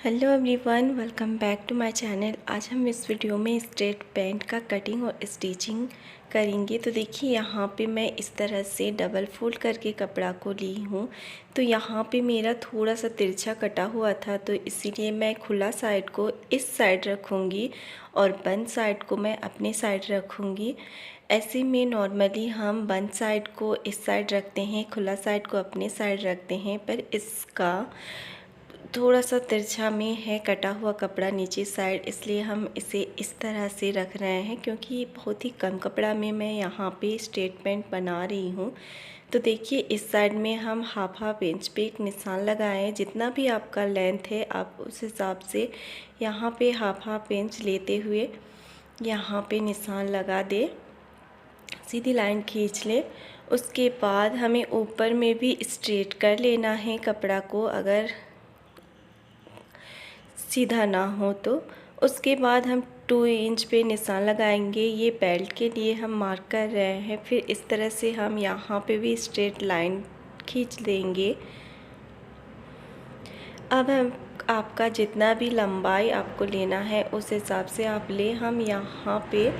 Hello everyone, welcome back to my channel. आज हम इस वीडियो में स्ट्रेट पैंट का कटिंग और स्टिचिंग करेंगे। तो देखिए यहाँ पे मैं इस तरह से डबल फोल्ड करके कपड़ा को ली हूँ। तो यहाँ पे मेरा थोड़ा सा तिरछा कटा हुआ था, तो इसीलिए मैं खुला साइड को इस साइड रखूँगी और बंद साइड को मैं अपने साइड रखूँगी। ऐसे में नॉर्मली हम बंद साइड को इस साइड रखते हैं, खुला साइड को अपने साइड रखते हैं, पर इसका थोड़ा सा तिरछा में है कटा हुआ कपड़ा नीचे साइड, इसलिए हम इसे इस तरह से रख रहे हैं क्योंकि बहुत ही कम कपड़ा में मैं यहाँ पे स्ट्रेट पैंट बना रही हूँ। तो देखिए इस साइड में हम हाफ इंच पे एक निशान लगाएं। जितना भी आपका लेंथ है आप उस हिसाब से यहाँ पे हाफ इंच लेते हुए यहाँ पे निशान लगा दे, सीधी लाइन खींच ले। उसके बाद हमें ऊपर में भी स्ट्रेट कर लेना है कपड़ा को, अगर सीधा ना हो तो। उसके बाद हम 2 इंच पे निशान लगाएंगे, ये बेल्ट के लिए हम मार्क कर रहे हैं। फिर इस तरह से हम यहाँ पे भी स्ट्रेट लाइन खींच देंगे। अब हम आपका जितना भी लंबाई आपको लेना है उस हिसाब से आप ले। हम यहाँ पे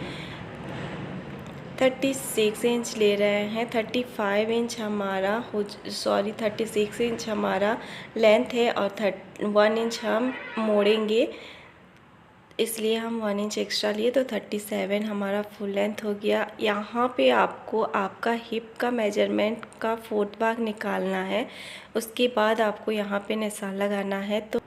36 इंच ले रहे हैं। 35 इंच हमारा 36 इंच हमारा लेंथ है और 1 इंच हम मोड़ेंगे, इसलिए हम 1 इंच एक्स्ट्रा लिए, तो 37 हमारा फुल लेंथ हो गया। यहाँ पे आपको आपका हिप का मेजरमेंट का 4th भाग निकालना है। उसके बाद आपको यहाँ पे निशान लगाना है। तो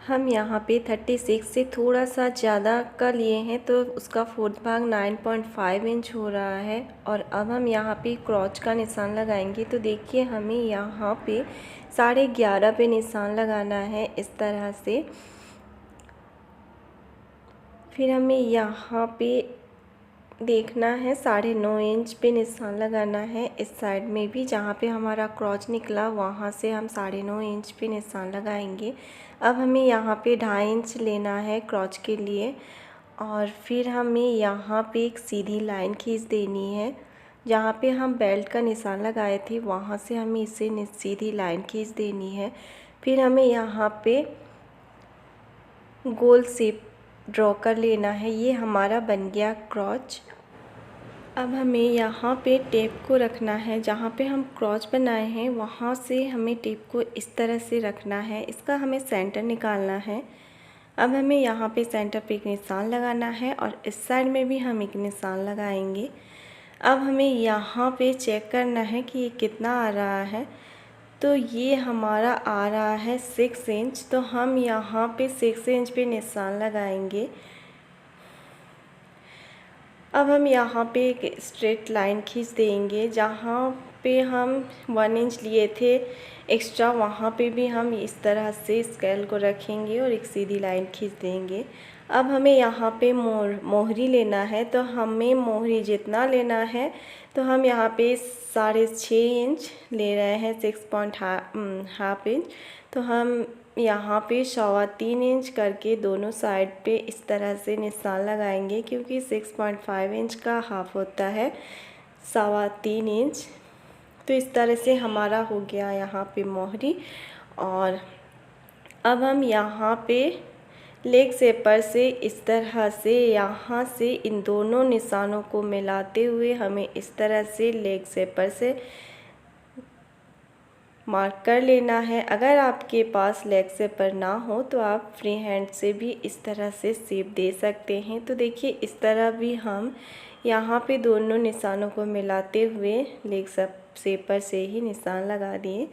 हम यहाँ पे 36 से थोड़ा सा ज़्यादा का लिए हैं, तो उसका 4th भाग 9.5 इंच हो रहा है। और अब हम यहाँ पे क्रॉच का निशान लगाएंगे। तो देखिए हमें यहाँ पे 11.5 पे निशान लगाना है इस तरह से। फिर हमें यहाँ पे देखना है 9.5 इंच पे निशान लगाना है इस साइड में भी, जहाँ पे हमारा क्रॉच निकला वहाँ से हम 9.5 इंच पे निशान लगाएंगे। अब हमें यहाँ पे 2.5 इंच लेना है क्रॉच के लिए, और फिर हमें यहाँ पे एक सीधी लाइन खींच देनी है। जहाँ पे हम बेल्ट का निशान लगाए थे वहाँ से हमें इसे सीधी लाइन खींच देनी है। फिर हमें यहाँ पे गोल शेप ड्रॉ कर लेना है। ये हमारा बन गया क्रॉच। अब हमें यहाँ पे टेप को रखना है, जहाँ पे हम क्रॉच बनाए हैं वहाँ से हमें टेप को इस तरह से रखना है। इसका हमें सेंटर निकालना है। अब हमें यहाँ पे सेंटर पे एक निशान लगाना है और इस साइड में भी हम एक निशान लगाएंगे। अब हमें यहाँ पे चेक करना है कि ये कितना आ रहा है। तो ये हमारा आ रहा है 6 इंच, तो हम यहाँ पे 6 इंच पे निशान लगाएंगे। अब हम यहाँ पे एक स्ट्रेट लाइन खींच देंगे। जहाँ पे हम 1 इंच लिए थे एक्स्ट्रा, वहाँ पे भी हम इस तरह से स्केल को रखेंगे और एक सीधी लाइन खींच देंगे। अब हमें यहाँ पे मोहरी लेना है। तो हमें मोहरी जितना लेना है, तो हम यहाँ पे 6.5 इंच ले रहे हैं, 6.5 इंच। तो हम यहाँ पे 3.25 इंच करके दोनों साइड पे इस तरह से निशान लगाएंगे, क्योंकि 6.5 इंच का हाफ होता है 3.25 इंच। तो इस तरह से हमारा हो गया यहाँ पे मोहरी। और अब हम यहाँ पे लेग शेपर से इस तरह से यहाँ से इन दोनों निशानों को मिलाते हुए हमें इस तरह से लेग शेपर से मार्क कर लेना है। अगर आपके पास लेग शेपर ना हो तो आप फ्री हैंड से भी इस तरह से शेप दे सकते हैं। तो देखिए इस तरह भी हम यहाँ पे दोनों निशानों को मिलाते हुए लेग शेपर से ही निशान लगा दिए।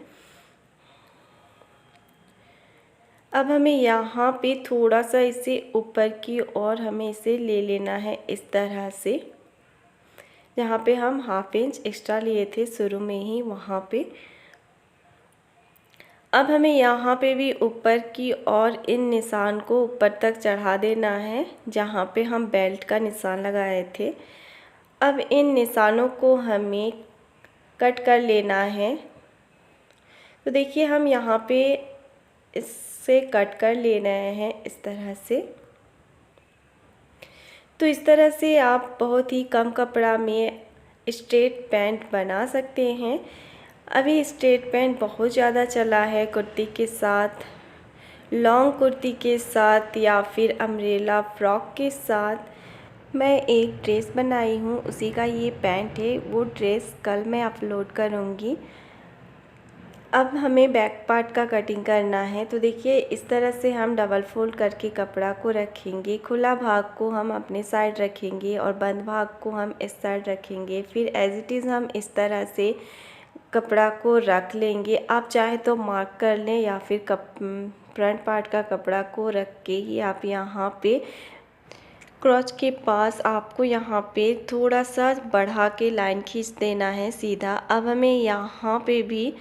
अब हमें यहाँ पे थोड़ा सा इसे ऊपर की ओर हमें इसे ले लेना है इस तरह से, जहाँ पे हम 1/2 इंच एक्स्ट्रा लिए थे शुरू में ही वहाँ पे। अब हमें यहाँ पे भी ऊपर की ओर इन निशान को ऊपर तक चढ़ा देना है, जहाँ पे हम बेल्ट का निशान लगाए थे। अब इन निशानों को हमें कट कर लेना है। तो देखिए हम यहाँ पे इससे कट कर ले रहे हैं इस तरह से। तो इस तरह से आप बहुत ही कम कपड़ा में स्ट्रेट पैंट बना सकते हैं। अभी स्ट्रेट पैंट बहुत ज़्यादा चला है कुर्ती के साथ, लॉन्ग कुर्ती के साथ या फिर अम्ब्रेला फ्रॉक के साथ मैं एक ड्रेस बनाई हूँ, उसी का ये पैंट है। वो ड्रेस कल मैं अपलोड करूँगी। अब हमें बैक पार्ट का कटिंग करना है। तो देखिए इस तरह से हम डबल फोल्ड करके कपड़ा को रखेंगे। खुला भाग को हम अपने साइड रखेंगे और बंद भाग को हम इस साइड रखेंगे। फिर एज इट इज़ हम इस तरह से कपड़ा को रख लेंगे। आप चाहे तो मार्क कर लें या फिर फ्रंट पार्ट का कपड़ा को रख के ही आप यहाँ पे क्रॉच के पास आपको यहाँ पे थोड़ा सा बढ़ा के लाइन खींच देना है सीधा। अब हमें यहाँ पे भी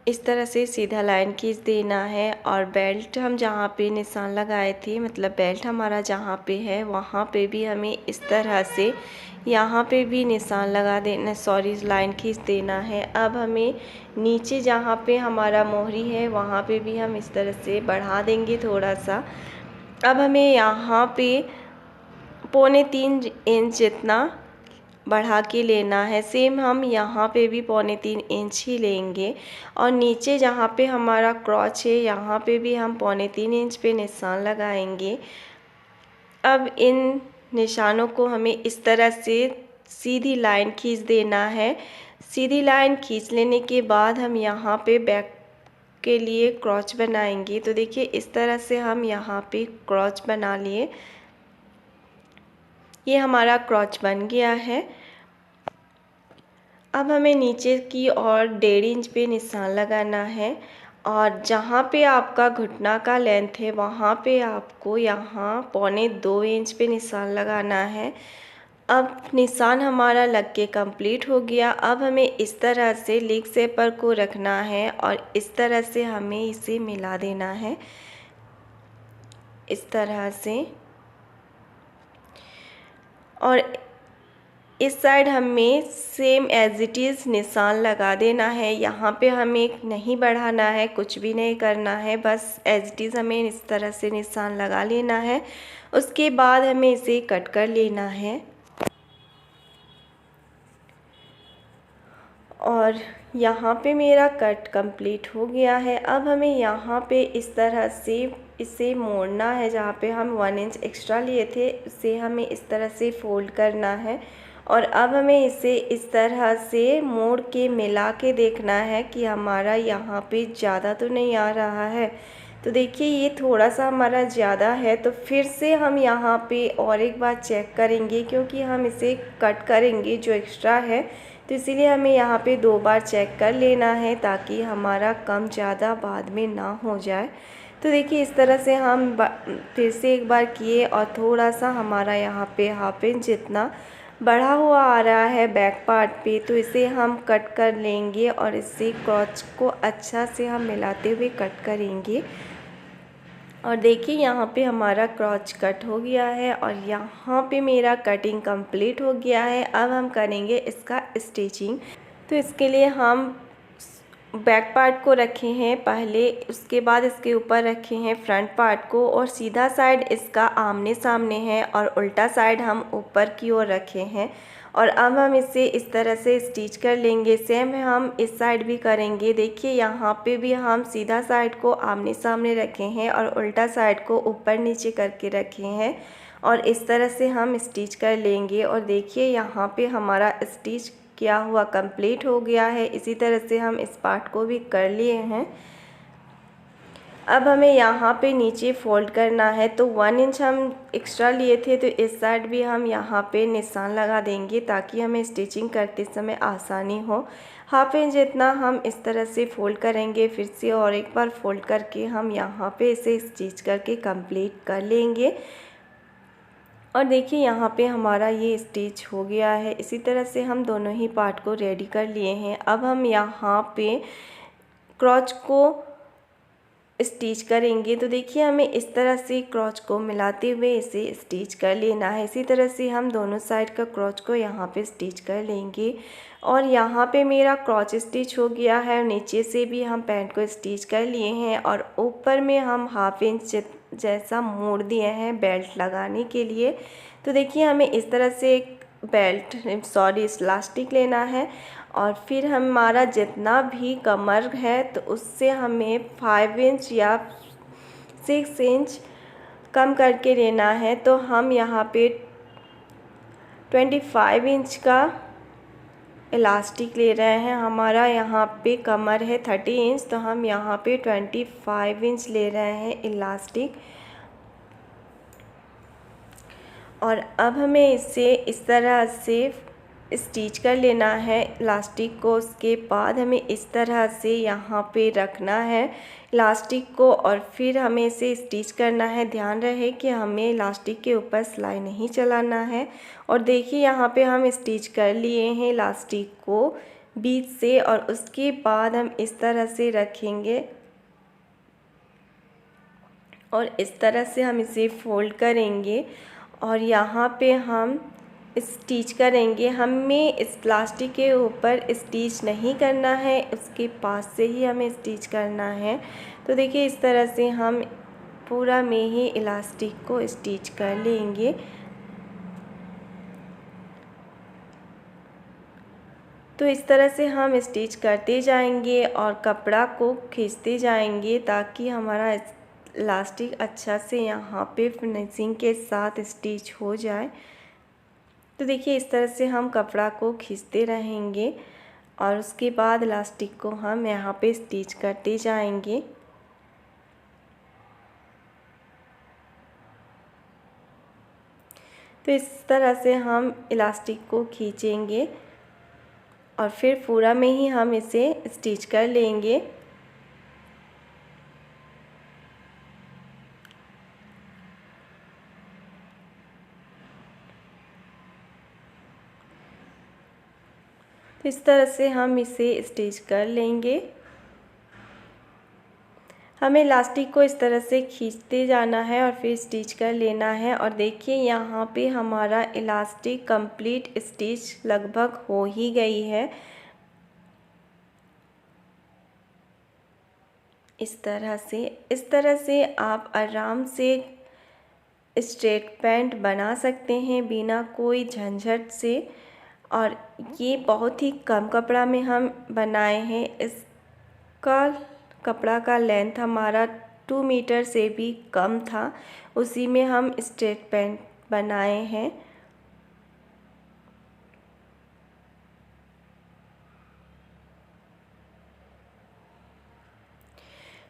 इस तरह से सीधा लाइन खींच देना है और बेल्ट हम जहाँ पे निशान लगाए थे, मतलब बेल्ट हमारा जहाँ पे है वहाँ पे भी हमें इस तरह से यहाँ पे भी निशान लगा देना, लाइन खींच देना है। अब हमें नीचे जहाँ पे हमारा मोहरी है वहाँ पे भी हम इस तरह से बढ़ा देंगे थोड़ा सा। अब हमें यहाँ पे 3.25 इंच जितना बढ़ा के लेना है। सेम हम यहाँ पे भी 3.25 इंच ही लेंगे और नीचे जहाँ पे हमारा क्रॉच है यहाँ पे भी हम 3.25 इंच पे निशान लगाएंगे। अब इन निशानों को हमें इस तरह से सीधी लाइन खींच देना है। सीधी लाइन खींच लेने के बाद हम यहाँ पे बैक के लिए क्रॉच बनाएंगे। तो देखिए इस तरह से हम यहाँ पे क्रॉच बना लिए। ये हमारा क्रॉच बन गया है। अब हमें नीचे की और 1.5 इंच पे निशान लगाना है और जहाँ पे आपका घुटना का लेंथ है वहाँ पे आपको यहाँ 2.25 इंच पे निशान लगाना है। अब निशान हमारा लग के कंप्लीट हो गया। अब हमें इस तरह से लेग शेपर को रखना है और इस तरह से हमें इसे मिला देना है, इस तरह से। और इस साइड हमें सेम एज इट इज़ निशान लगा देना है। यहाँ पे हमें नहीं बढ़ाना है, कुछ भी नहीं करना है, बस एज इट इज़ हमें इस तरह से निशान लगा लेना है। उसके बाद हमें इसे कट कर लेना है और यहाँ पे मेरा कट कंप्लीट हो गया है। अब हमें यहाँ पे इस तरह से इसे मोड़ना है। जहाँ पे हम 1 इंच एक्स्ट्रा लिए थे उसे हमें इस तरह से फोल्ड करना है और अब हमें इसे इस तरह से मोड़ के मिला के देखना है कि हमारा यहाँ पे ज़्यादा तो नहीं आ रहा है। तो देखिए ये थोड़ा सा हमारा ज़्यादा है, तो फिर से हम यहाँ पे और एक बार चेक करेंगे क्योंकि हम इसे कट करेंगे जो एक्स्ट्रा है। तो इसीलिए हमें यहाँ पे 2 बार चेक कर लेना है ताकि हमारा कम ज़्यादा बाद में ना हो जाए। तो देखिए इस तरह से हम फिर से एक बार किए और थोड़ा सा हमारा यहाँ पे 1/2 इंच जितना बढ़ा हुआ आ रहा है बैक पार्ट पे, तो इसे हम कट कर लेंगे और इसे क्रॉच को अच्छा से हम मिलाते हुए कट करेंगे। और देखिए यहाँ पे हमारा क्रॉच कट हो गया है और यहाँ पे मेरा कटिंग कंप्लीट हो गया है। अब हम करेंगे इसका स्टिचिंग। तो इसके लिए हम बैक पार्ट को रखे हैं पहले, उसके बाद इसके ऊपर रखे हैं फ्रंट पार्ट को और सीधा साइड इसका आमने सामने है और उल्टा साइड हम ऊपर की ओर रखे हैं। और अब हम इसे इस तरह से स्टिच कर लेंगे। सेम हम इस साइड भी करेंगे। देखिए यहाँ पे भी हम सीधा साइड को आमने सामने रखे हैं और उल्टा साइड को ऊपर नीचे करके रखे हैं और इस तरह से हम स्टिच कर लेंगे। और देखिए यहाँ पे हमारा स्टिच किया हुआ कंप्लीट हो गया है। इसी तरह से हम इस पार्ट को भी कर लिए हैं। अब हमें यहाँ पे नीचे फोल्ड करना है, तो 1 इंच हम एक्स्ट्रा लिए थे, तो इस साइड भी हम यहाँ पे निशान लगा देंगे ताकि हमें स्टिचिंग करते समय आसानी हो। 1/2 इंच जितना हम इस तरह से फोल्ड करेंगे, फिर से और एक बार फोल्ड करके हम यहाँ पे इसे स्टिच करके कंप्लीट कर लेंगे। और देखिए यहाँ पे हमारा ये स्टिच हो गया है। इसी तरह से हम दोनों ही पार्ट को रेडी कर लिए हैं। अब हम यहाँ पे क्रॉच को स्टिच करेंगे। तो देखिए हमें इस तरह से क्रॉच को मिलाते हुए इसे स्टिच कर लेना है। इसी तरह से हम दोनों साइड का क्रॉच को यहाँ पे स्टिच कर लेंगे। और यहाँ पे मेरा क्रॉच स्टिच हो गया है। नीचे से भी हम पैंट को स्टिच कर लिए हैं और ऊपर में हम 1/2 इंच जैसा मोड़ दिए हैं बेल्ट लगाने के लिए। तो देखिए हमें इस तरह से एक इलास्टिक लेना है और फिर हमारा जितना भी कमर है तो उससे हमें 5 इंच या 6 इंच कम करके लेना है। तो हम यहाँ पे 25 इंच का इलास्टिक ले रहे हैं। हमारा यहाँ पे कमर है 30 इंच, तो हम यहाँ पे 25 इंच ले रहे हैं इलास्टिक। और अब हमें इसे इस तरह से स्टिच कर लेना है इलास्टिक को। उसके बाद हमें इस तरह से यहाँ पे रखना है इलास्टिक को और फिर हमें इसे स्टिच करना है। ध्यान रहे कि हमें इलास्टिक के ऊपर सिलाई नहीं चलाना है। और देखिए यहाँ पे हम स्टिच कर लिए हैं इलास्टिक को बीच से, और उसके बाद हम इस तरह से रखेंगे और इस तरह से हम इसे फोल्ड करेंगे और यहाँ पे हम स्टिच करेंगे। हमें इस प्लास्टिक के ऊपर स्टिच नहीं करना है, उसके पास से ही हमें स्टिच करना है। तो देखिए इस तरह से हम पूरा में ही इलास्टिक को स्टिच कर लेंगे। तो इस तरह से हम स्टिच करते जाएंगे और कपड़ा को खींचते जाएंगे ताकि हमारा इलास्टिक अच्छा से यहाँ पे फिनिशिंग के साथ स्टिच हो जाए। तो देखिए इस तरह से हम कपड़ा को खींचते रहेंगे और उसके बाद इलास्टिक को हम यहाँ पे स्टिच करते जाएंगे। तो इस तरह से हम इलास्टिक को खींचेंगे और फिर पूरा में ही हम इसे स्टिच कर लेंगे। तो इस तरह से हम इसे स्टिच कर लेंगे। हमें इलास्टिक को इस तरह से खींचते जाना है और फिर स्टिच कर लेना है। और देखिए यहाँ पे हमारा इलास्टिक कंप्लीट स्टिच लगभग हो ही गई है। इस तरह से आप आराम से स्ट्रेट पैंट बना सकते हैं बिना कोई झंझट से। और ये बहुत ही कम कपड़ा में हम बनाए हैं। इसका कपड़ा का लेंथ हमारा 2 मीटर से भी कम था, उसी में हम स्ट्रेट पैंट बनाए हैं।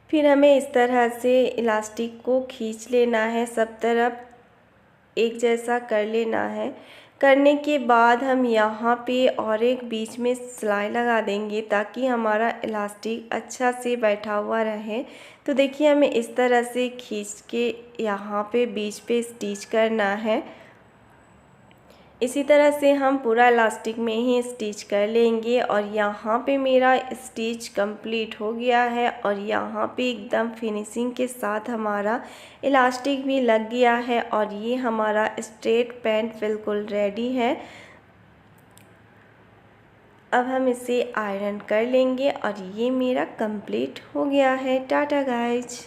फिर हमें इस तरह से इलास्टिक को खींच लेना है, सब तरफ एक जैसा कर लेना है। करने के बाद हम यहाँ पे और एक बीच में सिलाई लगा देंगे ताकि हमारा इलास्टिक अच्छा से बैठा हुआ रहे। तो देखिए हमें इस तरह से खींच के यहाँ पे बीच पे स्टिच करना है। इसी तरह से हम पूरा इलास्टिक में ही स्टिच कर लेंगे। और यहाँ पे मेरा स्टिच कंप्लीट हो गया है और यहाँ पे एकदम फिनिशिंग के साथ हमारा इलास्टिक भी लग गया है और ये हमारा स्ट्रेट पैंट बिल्कुल रेडी है। अब हम इसे आयरन कर लेंगे और ये मेरा कंप्लीट हो गया है। टाटा गाइज।